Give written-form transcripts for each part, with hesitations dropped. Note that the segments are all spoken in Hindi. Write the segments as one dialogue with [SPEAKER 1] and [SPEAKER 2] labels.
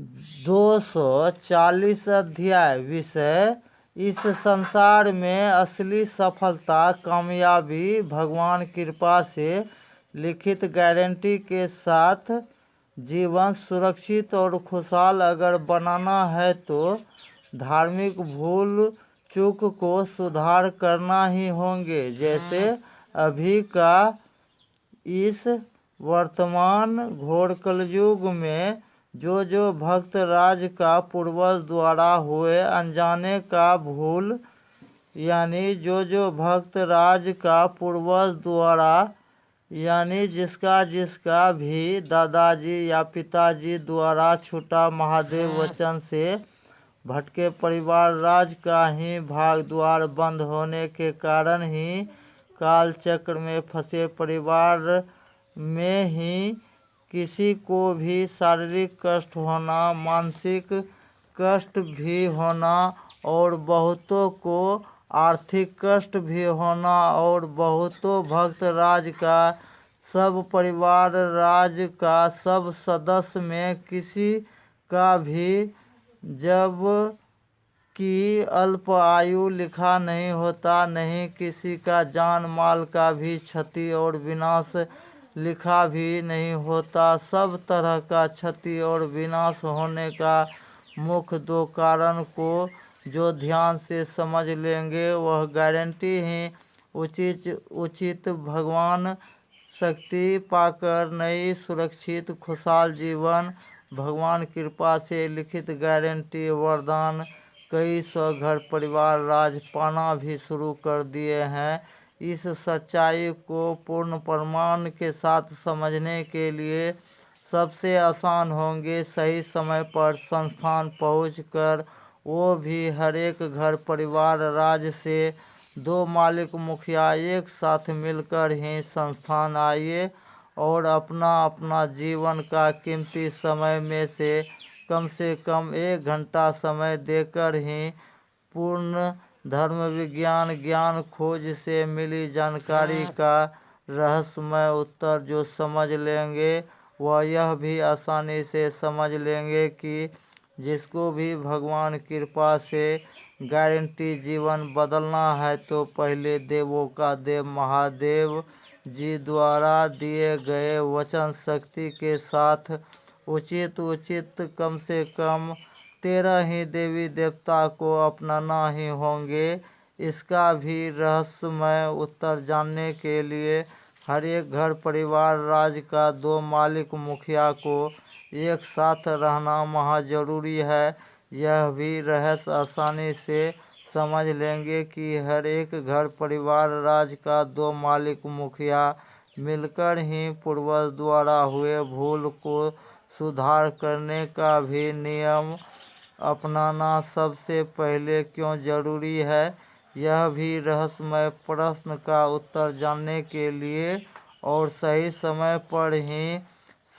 [SPEAKER 1] 240 अध्याय। विषय: इस संसार में असली सफलता कामयाबी भगवान कृपा से लिखित गारंटी के साथ जीवन सुरक्षित और खुशहाल अगर बनाना है तो धार्मिक भूल चूक को सुधार करना ही होंगे। जैसे अभी का इस वर्तमान घोर कलयुग में जो भक्त राज का पूर्वज द्वारा हुए अनजाने का भूल यानी जो भक्त राज का पूर्वज द्वारा यानी जिसका भी दादाजी या पिताजी द्वारा छूटा महादेव वचन से भटके परिवार राज का ही भाग द्वार बंद होने के कारण ही काल चक्र में फंसे परिवार में ही किसी को भी शारीरिक कष्ट होना, मानसिक कष्ट भी होना और बहुतों को आर्थिक कष्ट भी होना और बहुतों भक्त राज का सब परिवार राज का सब सदस्य में किसी का भी जब कि अल्प आयु लिखा नहीं होता, नहीं किसी का जान माल का भी क्षति और विनाश लिखा भी नहीं होता। सब तरह का क्षति और विनाश होने का मुख्य दो कारण को जो ध्यान से समझ लेंगे वह गारंटी ही उचित भगवान शक्ति पाकर नई सुरक्षित खुशहाल जीवन भगवान कृपा से लिखित गारंटी वरदान कई सौ घर परिवार राज पाना भी शुरू कर दिए हैं। इस सच्चाई को पूर्ण प्रमाण के साथ समझने के लिए सबसे आसान होंगे सही समय पर संस्थान पहुंचकर, वो भी हर एक घर परिवार राज से 2 मालिक मुखिया एक साथ मिलकर ही संस्थान आइए और अपना जीवन का कीमती समय में से कम 1 घंटा समय देकर ही पूर्ण धर्म विज्ञान ज्ञान खोज से मिली जानकारी का रहस्यमय उत्तर जो समझ लेंगे वह यह भी आसानी से समझ लेंगे कि जिसको भी भगवान कृपा से गारंटी जीवन बदलना है तो पहले देवों का देव महादेव जी द्वारा दिए गए वचन शक्ति के साथ उचित कम से कम 13 ही देवी देवता को अपनाना ही होंगे। इसका भी रहस्यमय उत्तर जानने के लिए हर एक घर परिवार राज का 2 मालिक मुखिया को एक साथ रहना महा जरूरी है। यह भी रहस्य आसानी से समझ लेंगे कि हर एक घर परिवार राज का 2 मालिक मुखिया मिलकर ही पूर्वज द्वारा हुए भूल को सुधार करने का भी नियम अपनाना सबसे पहले क्यों जरूरी है। यह भी रहस्यमय प्रश्न का उत्तर जानने के लिए और सही समय पर ही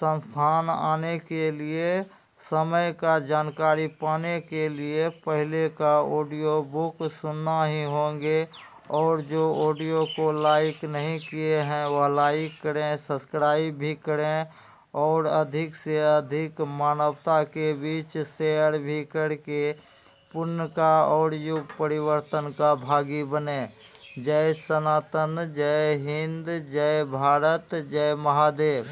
[SPEAKER 1] संस्थान आने के लिए समय का जानकारी पाने के लिए पहले का ऑडियो बुक सुनना ही होंगे। और जो ऑडियो को लाइक नहीं किए हैं वह लाइक करें, सब्सक्राइब भी करें और अधिक से अधिक मानवता के बीच शेयर भी करके पुण्य का और युग परिवर्तन का भागी बने। जय सनातन, जय हिंद, जय भारत, जय महादेव।